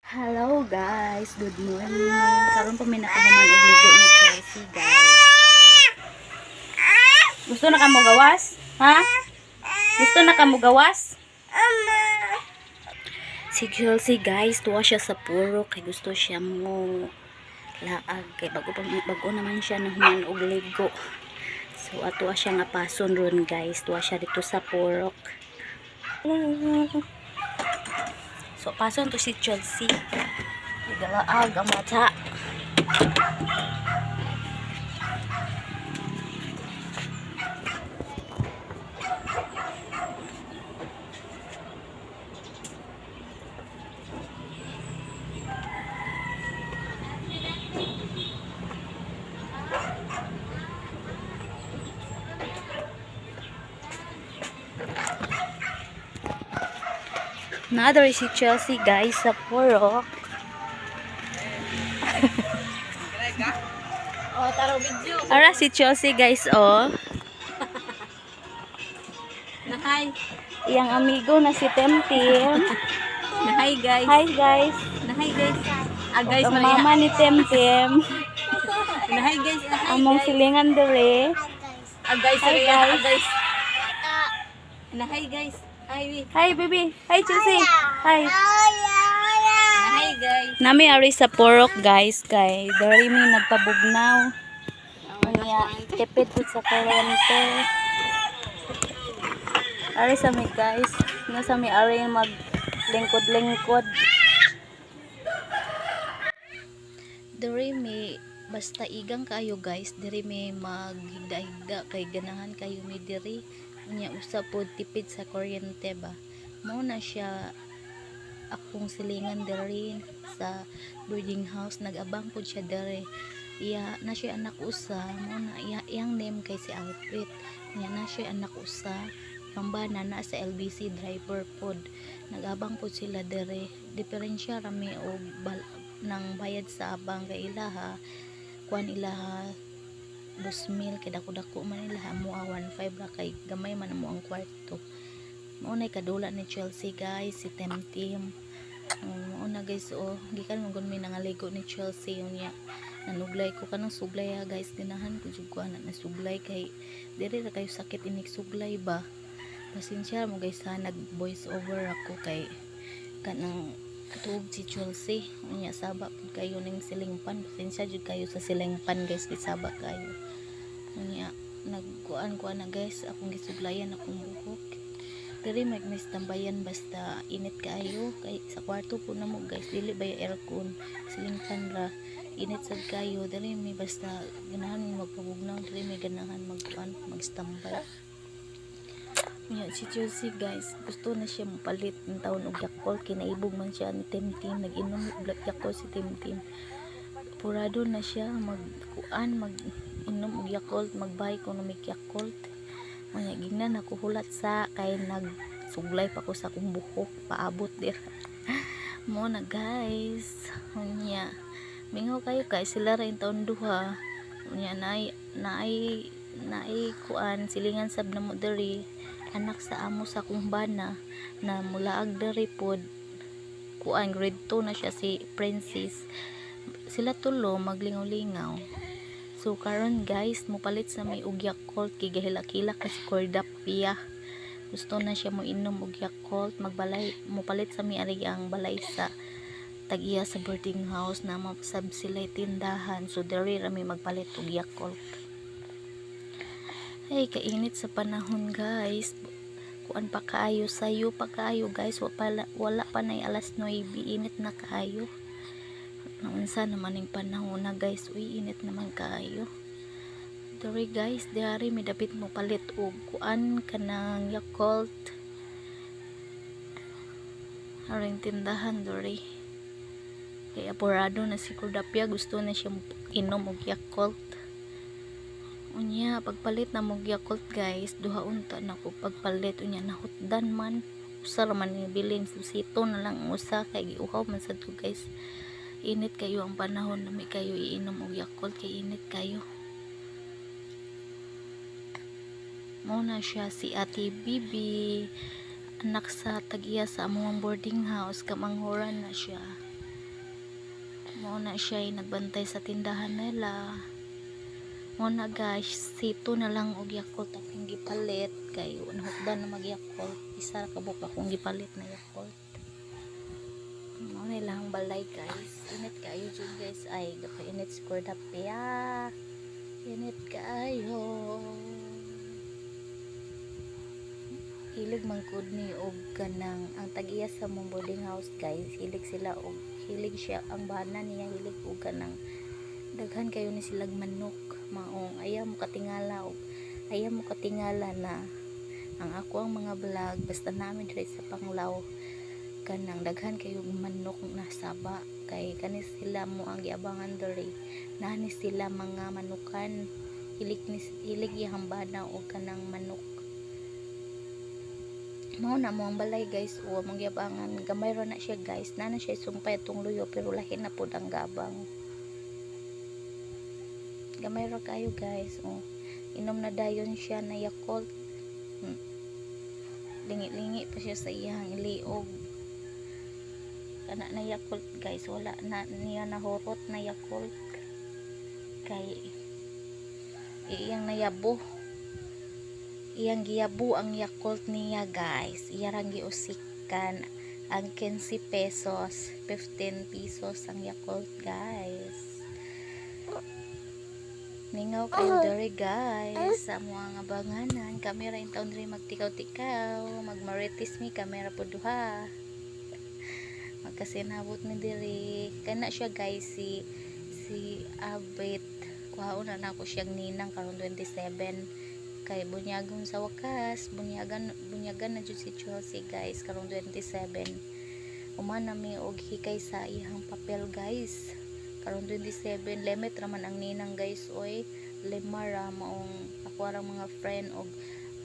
Hello guys, good morning. Karon pa may nakahuman og ligo ni Chelsea guys. Gusto na ka mo gawas? Ha? Gusto na ka mo gawas? Si Chelsea guys, tuwa siya sa puro kay gusto siya mo laag kay bago naman siya nahuman og ligo. So ato siya nga pason ron guys, tuwa siya dito sa purok. So pason to si Chelsea. Galaag ang mata. Another si Chelsea guys sa purok. Oh, taro video. Ara si Chelsea guys oh. Nahay. Iyang amigo na si Temtem. Nahay guys. Hi guys. Nahay guys. Ah guys, Ang mama ni Temtem. Nahay guys. Among silingan dere. Ah guys, Hi, ah guys. guys. Nahay guys. Hi. Hi baby. Hi Chelsea. Hi. Nahay guys. Nami ari sa purok guys kay dere mi nagpabugnaw. Kaya tipid po sa kuryente. Ari sa mi guys. Nasa mi ari mag lingkod-lingkod. Dere mi basta igang kayo guys, dere mi maghigda-higda kay ganahan kayo mi dere. Unya usa pod tipid sa kuryente ba. Mao na siya akong silingan dere sa boarding house, nag-abang pod siya dere. Iya na siya anak usa, mao na iyang name kay si Alfred. Iya na siya anak usa, yung bana na sa LBC driver pod. Nag-abang pod sila dere. Diferensya rami og nang bayad sa abang kay ilaha kuan ilaha 2,000 kay dako-dako man ilaha mo 1,500 ra kay gamay man mo ang kwarto. Mao nay kadula ni Chelsea guys, si Temtem. Mao na guys oh, gikan mo gun mi nangaligo ni Chelsea unya. Nanuglay ko kanang suglay ha guys, ganahan ko jud ko ana na suglay kay diri ra kayo sakit inik suglay ba. Pasensya mo guys ha, nag voice over ako kay kanang tuog si Chelsea unya saba pud kayo ning silingpan. Pasensya jud kayo sa silingpan guys, gisaba kayo unya nagkuan ko na guys, akong gisuglayan akong buhok diri magmis tambayan basta init kaayo kay sa kwarto po na mo guys, dili ba aircon silingpan ra init sad kayo diri may basta ganahan mo magpabugnaw, diri may ganahan magkuan magstambay. Yan, si Chelsea guys, gusto na siya mapalit ng taon og Yakult, kinaibog man siya ni Temtem, nag-inom og Yakult si Temtem. Purado na siya magkuan, mag-inom og Yakult, magbuy ko ng Yakult. Unya gingnan ako hulat sa kay nagsuglay pa ko sa akong buhok, paabot dir. Mo na guys. Unya mingaw kayo kay sila ra in taon duha. Unya naay kuan silingan sab na mo diri. Anak sa amo sa kumbana na mulaag dere pod kuan grade 2 na siya si Princess. Sila tulo maglingaw-lingaw. So karon guys, mopalit sa may og Yakult kay gahila-kila kasi Cordapia. Gusto na siya mo inom og Yakult, magbalay mopalit sa may ari ang balay sa tag-iya sa boarding house na mapasab sila tindahan. So dere ra may magpalit og Yakult. Ay, kainit sa panahon guys. Kuan pa kaayo, sayo pa kaayo guys. Wala pa na alas 9, init na kaayo. Naunsa naman yung panahon na guys. Uy, init naman kaayo. Dori guys, diari may dapit mo palit og kuan kanang Yakult. Haring tindahan dori. Kaya apurado na si Cordapia, gusto na siya inom og Yakult. Unya pagpalit na mog Yakult guys, duha unta na ko pagpalit unya nahutdan man usa ra man ni bilin susito na lang usa kay giuhaw man sad ko guys. Init kayo ang panahon, nami kayo iinom og Yakult kay init kayo. Mao na siya si Ate Bibi, anak sa tag-iya sa among boarding house, kamanghuran na siya. Muna siya ay nagbantay sa tindahan nila. Muna guys, sito na lang og Yakult akong gipalit kay nahukdan na mag Yakult. Isa ka buka akong gipalit na Yakult. Muna lang balay guys. Init kayo dyan guys. Ay, init score na piya. Init kayo. Hilig mangkod ni og kanang ang tag-iya sa mong boarding house guys. Hilig sila og hilig siya ang bana niya hilig og kanang daghan kayo ni silag manok maong ayaw mo katingala og ayaw mo katingala na ang ako ang mga vlog basta namin diri sa Panglaw kanang daghan kayo manok na saba kay kani sila mo ang giabangan diri nani sila mga manukan hilig iyang bana og kanang manok mo na mo ang balay guys o mong yabangan gamay ra na siya guys nana siya sumpay atong luyo pero lahi na pud ang gabang gamay ra kayo guys o inom na dayon siya na Yakult lingi-lingi pa siya sa iyang liog kana na Yakult guys wala na niya nahurot na Yakult kay iyang nayabo iyang giyabo ang Yakult niya guys iyang giusikan ang 15 pesos 15 pesos ang Yakult guys ningaw kayo dere guys sa mga abanganan kami ra in taon diri magtikaw-tikaw magmarites mi kamera po duha magkasinabot mi diri kana siya guys si Abit kuhaon na ako siyang ninang karon 27 kay bunyagon sa wakas bunyagan na jud si Chelsea guys karong 27 umana mi og hikay sa iyang papel guys karong 27 limit raman ang ninang guys oy lima ra maong ako ra mga friend og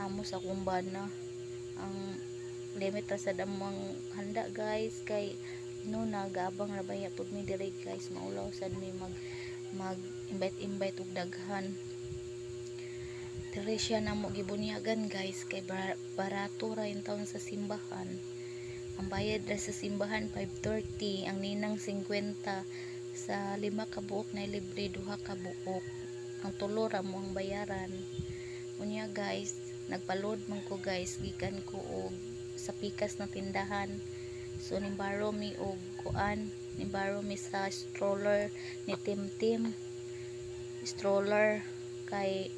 amo sa kumbana ang limit ra sa damang handa guys kay no nagabang ra baya pud mi diri guys maulaw sad mi mag invite og daghan diri siya na mo gibunyagan guys kay barato ra yung taon sa simbahan ang bayad ra sa simbahan 530 ang ninang 50 sa 5 ka buok na libre 2 ka buok ang tulo ra mo ang bayaran unya guys nagpaload man ko guys gikan ko og sa pikas na tindahan so nimbaro mi og kuan nimbaro mi sa stroller ni Tim stroller kay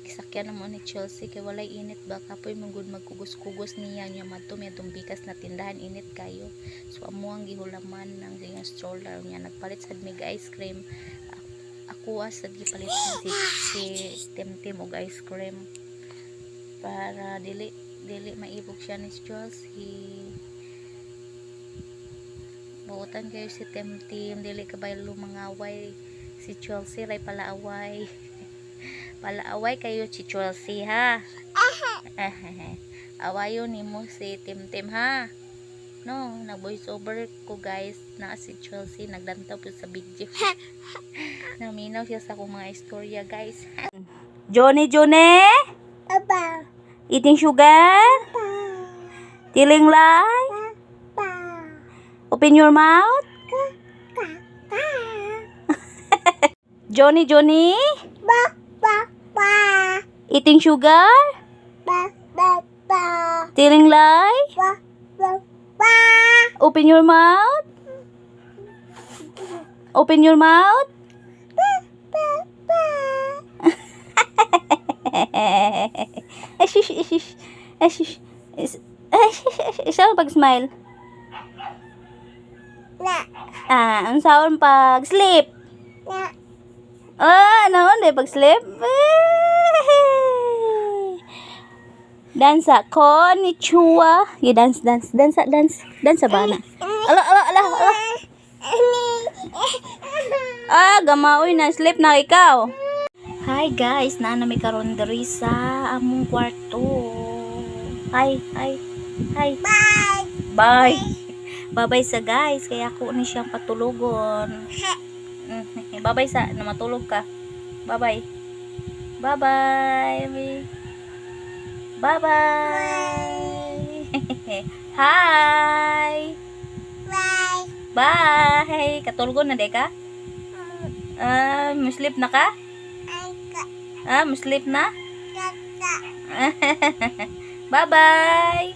sakyan naman ni Chelsea kay walay init ba kapoy mangud magkugos-kugos niya nya madto mi atong bikas na tindahan init kayo so amo ang gihulaman ng diyang stroller niya nagpalit sad mig ice cream ako sad gipalit si Tim og ice cream para dili maibog siya ni Chelsea buotan kayo si Tim dili kabaylo mangaway si Chelsea ray palaaway palaaway kayo si Chelsea ha awayo nimo si Tim ha no nag voice over ko guys na si Chelsea naglantaw po sa video naminaw siya sa akong mga istorya guys Johnny Papa eating sugar Papa telling lie Papa open your mouth Johnny eating sugar? Telling lie? Open your mouth? Open your mouth? Saan pag-smile? Ang saan pag-sleep? Naon day pag-sleep? Dansa konnichiwa. Dance bana. Ala. Gamaoy na sleep na ikaw. Hi guys, naanami karon diri sa among kwarto. Hi. Bye. Bye sa guys, kaya ako ni siyang patulogon. Bye sa na matulog ka. Bye. Hi. Bye. Katulgon na de ka? Sleep na ka? Sleep na? Bye-bye!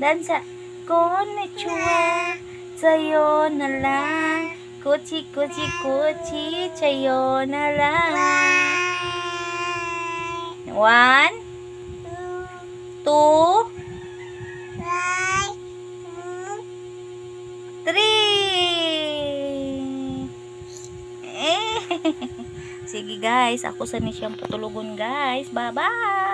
Dansa. Konnichiwa. Sayonara. Kuchi, kuchi, kuchi. Sayonara. 1, 2, 3. Sige guys, ako sa ni siyang patulugon guys. Bye-bye!